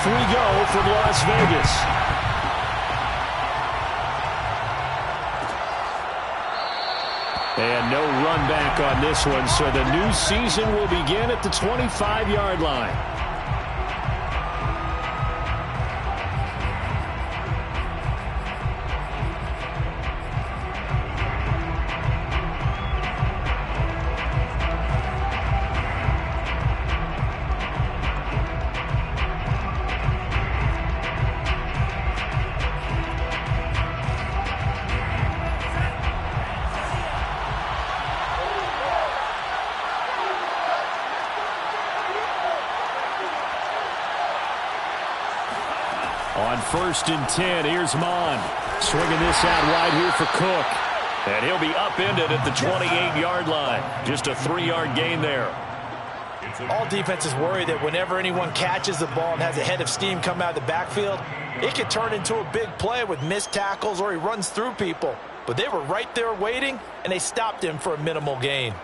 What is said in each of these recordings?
Off we go from Las Vegas. And no run back on this one, so the new season will begin at the 25-yard line. On 1st and 10, here's Mon. Swinging this out wide here for Cook. And he'll be upended at the 28-yard line. Just a 3-yard gain there. All defenses worry that whenever anyone catches the ball and has a head of steam come out of the backfield, it could turn into a big play with missed tackles or he runs through people. But they were right there waiting, and they stopped him for a minimal gain.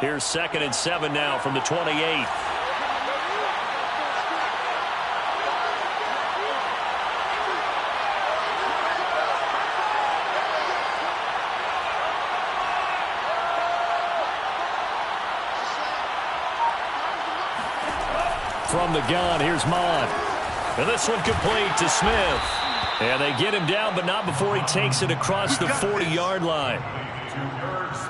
Here's 2nd and 7 now from the 28. From the gun, here's Mon. And this one complete to Smith. And they get him down, but not before he takes it across the 40-yard line.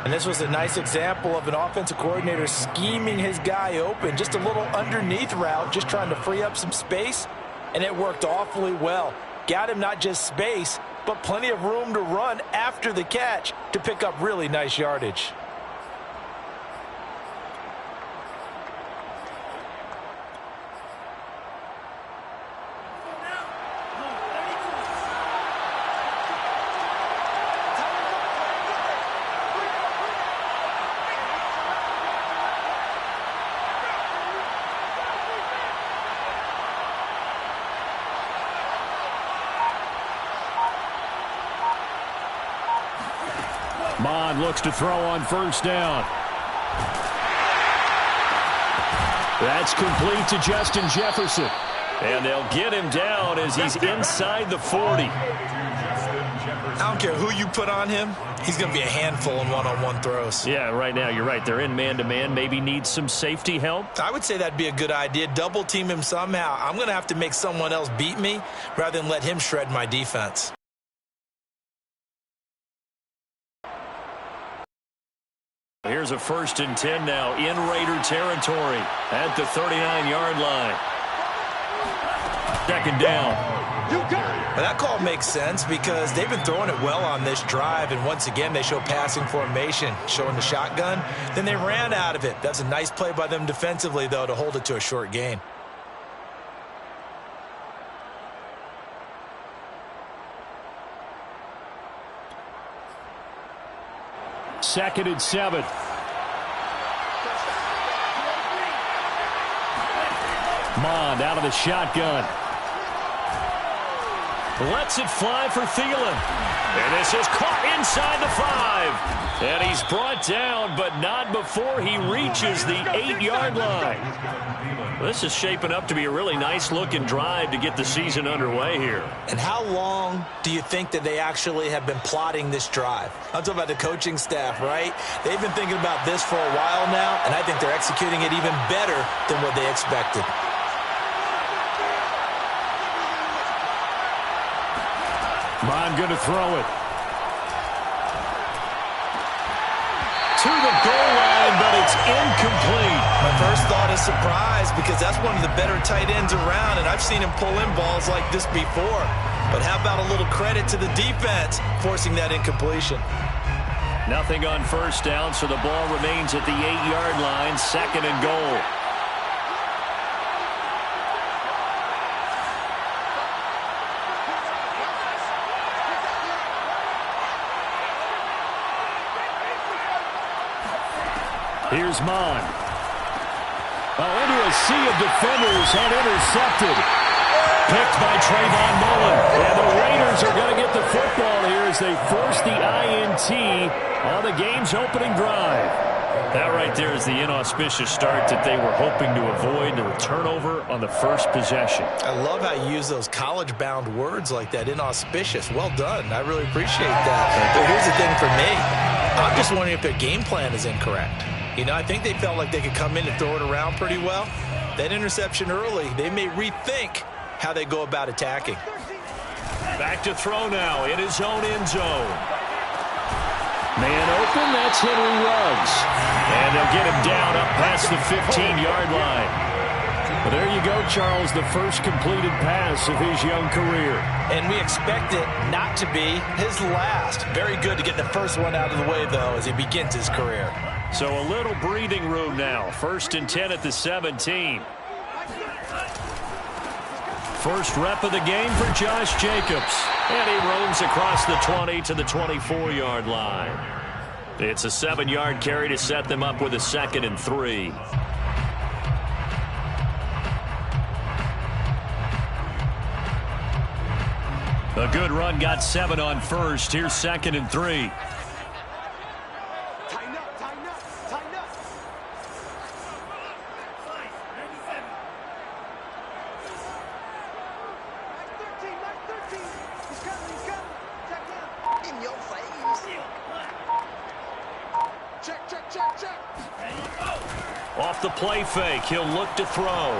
And this was a nice example of an offensive coordinator scheming his guy open. Just a little underneath route, just trying to free up some space. And it worked awfully well. Got him not just space, but plenty of room to run after the catch to pick up really nice yardage. Mon looks to throw on 1st down. That's complete to Justin Jefferson. And they'll get him down as he's inside the 40. I don't care who you put on him. He's going to be a handful in one-on-one throws. Yeah, right now, you're right. They're in man-to-man. Maybe needs some safety help. I would say that'd be a good idea. Double team him somehow. I'm going to have to make someone else beat me rather than let him shred my defense. Here's a 1st and 10 now in Raider territory at the 39-yard line. 2nd down. Well, that call makes sense because they've been throwing it well on this drive, and once again they show passing formation, showing the shotgun. Then they ran out of it. That's a nice play by them defensively, though, to hold it to a short gain. Second and 7. Mond out of the shotgun. Lets it fly for Thielen. And this is caught inside the 5. And he's brought down, but not before he reaches the 8-yard line. This is shaping up to be a really nice-looking drive to get the season underway here. And how long do you think that they actually have been plotting this drive? I'm talking about the coaching staff, right? They've been thinking about this for a while now, and I think they're executing it even better than what they expected. Mond going to throw it. To the goal line, but it's incomplete. My first thought is surprise because that's one of the better tight ends around, and I've seen him pull in balls like this before. But how about a little credit to the defense forcing that incompletion? Nothing on 1st down, so the ball remains at the 8-yard line, 2nd and goal. Here's Mond. Into a sea of defenders and intercepted. Picked by Trayvon Mullen. And the Raiders are going to get the football here as they force the INT on the game's opening drive. That right there is the inauspicious start that they were hoping to avoid, a turnover on the first possession. I love how you use those college-bound words like that, inauspicious. Well done. I really appreciate that. But here's the thing for me. I'm just wondering if their game plan is incorrect. You know, I think they felt like they could come in and throw it around pretty well. That interception early, they may rethink how they go about attacking. Back to throw now in his own end zone. Man open, that's Henry Ruggs. And they'll get him down up past the 15-yard line. Well, there you go, Charles, the first completed pass of his young career. And we expect it not to be his last. Very good to get the first one out of the way, though, as he begins his career. So a little breathing room now. 1st and 10 at the 17. First rep of the game for Josh Jacobs. And he roams across the 20 to the 24-yard line. It's a 7-yard carry to set them up with a 2nd and 3. A good run got 7 on first. Here's 2nd and 3. Off the play fake, he'll look to throw.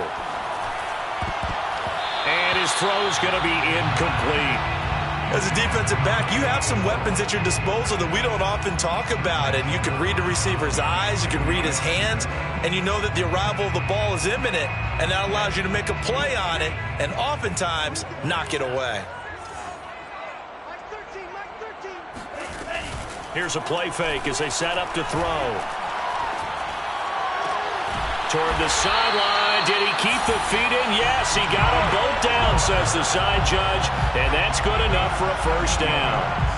And his throw's going to be incomplete. As a defensive back, you have some weapons at your disposal that we don't often talk about. And you can read the receiver's eyes, you can read his hands, and you know that the arrival of the ball is imminent. And that allows you to make a play on it and oftentimes knock it away. Here's a play fake as they set up to throw. Toward the sideline. Did he keep the feet in? Yes, he got them both down, says the side judge. And that's good enough for a first down.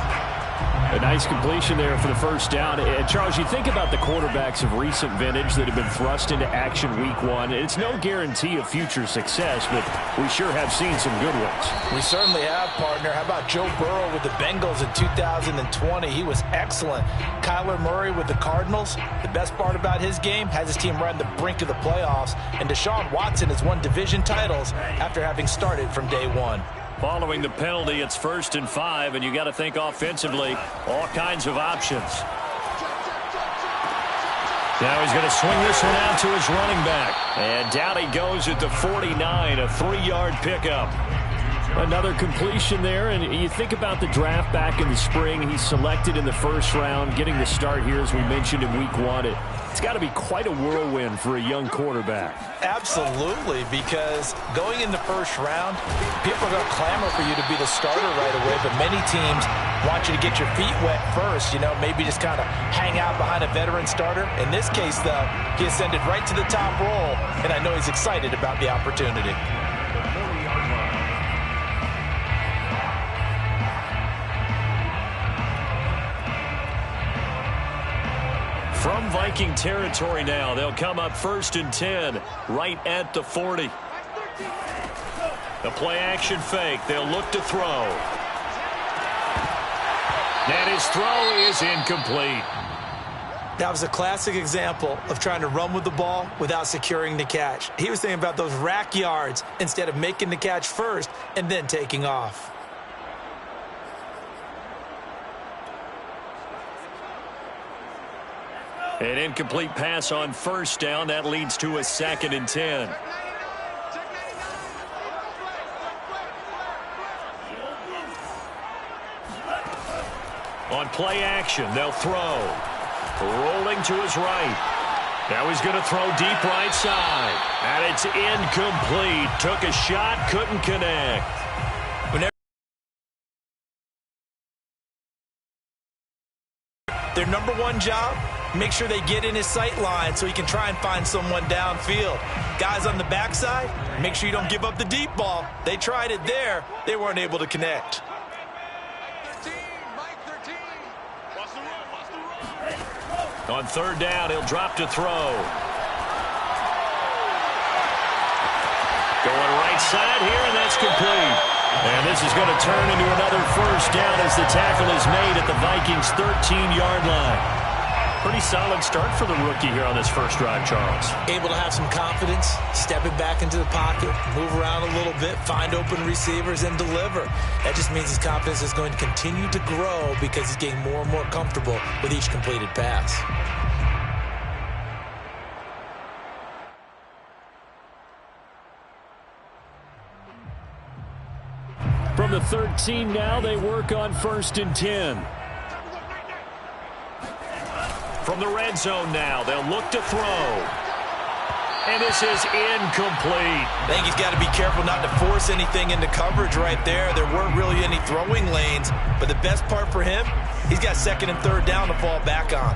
A nice completion there for the first down. And Charles, you think about the quarterbacks of recent vintage that have been thrust into action week 1. It's no guarantee of future success, but we sure have seen some good ones. We certainly have, partner. How about Joe Burrow with the Bengals in 2020? He was excellent. Kyler Murray with the Cardinals. The best part about his game, has his team right on the brink of the playoffs. And Deshaun Watson has won division titles after having started from day 1. Following the penalty, it's 1st and 5, and you got to think offensively, all kinds of options. Now he's going to swing this one out to his running back. And down he goes at the 49, a 3-yard pickup. Another completion there, and you think about the draft back in the spring. He's selected in the 1st round, getting the start here, as we mentioned, in week 1. It's got to be quite a whirlwind for a young quarterback. Absolutely, because going in the 1st round, people are going to clamor for you to be the starter right away, but many teams want you to get your feet wet first, you know, maybe just kind of hang out behind a veteran starter. In this case, though, he ascended right to the top role, and I know he's excited about the opportunity. From Viking territory now, they'll come up 1st and 10, right at the 40. The play-action fake, they'll look to throw. And his throw is incomplete. That was a classic example of trying to run with the ball without securing the catch. He was thinking about those rack yards instead of making the catch first and then taking off. An incomplete pass on 1st down. That leads to a 2nd and 10. On play action, they'll throw. Rolling to his right. Now he's going to throw deep right side. And it's incomplete. Took a shot, couldn't connect. Their number 1 job, make sure they get in his sight line so he can try and find someone downfield. Guys on the backside, make sure you don't give up the deep ball. They tried it there. They weren't able to connect. On 3rd down, he'll drop to throw. Going right side here, and that's complete. And this is going to turn into another 1st down as the tackle is made at the Vikings' 13-yard line. Pretty solid start for the rookie here on this first drive, Charles. Able to have some confidence, stepping back into the pocket, move around a little bit, find open receivers, and deliver. That just means his confidence is going to continue to grow because he's getting more and more comfortable with each completed pass. From the 13 now, they work on 1st and 10. From the red zone now, they'll look to throw. And this is incomplete. I think he's got to be careful not to force anything into coverage right there. There weren't really any throwing lanes, but the best part for him, he's got 2nd and 3rd down to fall back on.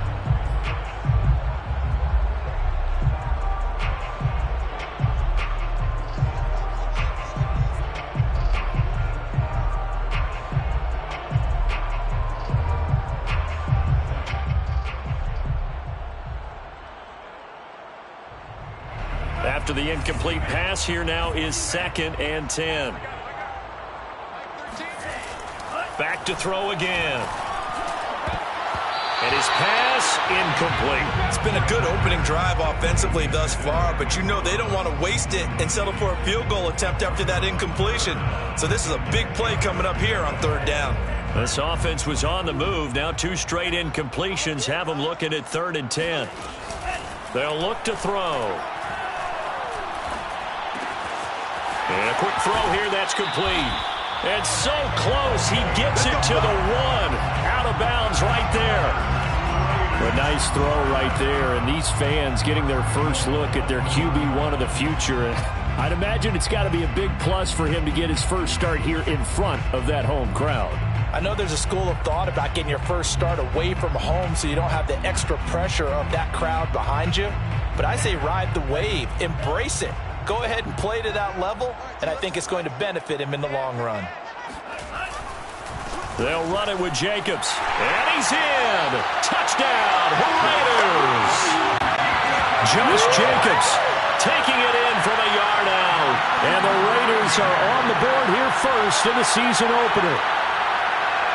After the incomplete pass, here now is 2nd and 10. Back to throw again. And his pass incomplete. It's been a good opening drive offensively thus far, but you know they don't want to waste it and settle for a field goal attempt after that incompletion. So this is a big play coming up here on 3rd down. This offense was on the move. Now 2 straight incompletions have them looking at 3rd and 10. They'll look to throw. And a quick throw here, that's complete. And so close, he gets it to the 1. Out of bounds right there. A nice throw right there, and these fans getting their first look at their QB1 of the future. I'd imagine it's got to be a big plus for him to get his first start here in front of that home crowd. I know there's a school of thought about getting your first start away from home so you don't have the extra pressure of that crowd behind you. But I say ride the wave, embrace it. Go ahead and play to that level, and I think it's going to benefit him in the long run. They'll run it with Jacobs. And he's in. Touchdown, Raiders. Josh Jacobs taking it in from a yard out. And the Raiders are on the board here first in the season opener.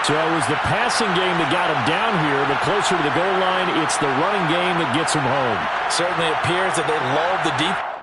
So it was the passing game that got him down here, but closer to the goal line, it's the running game that gets him home. Certainly appears that they lulled the defense.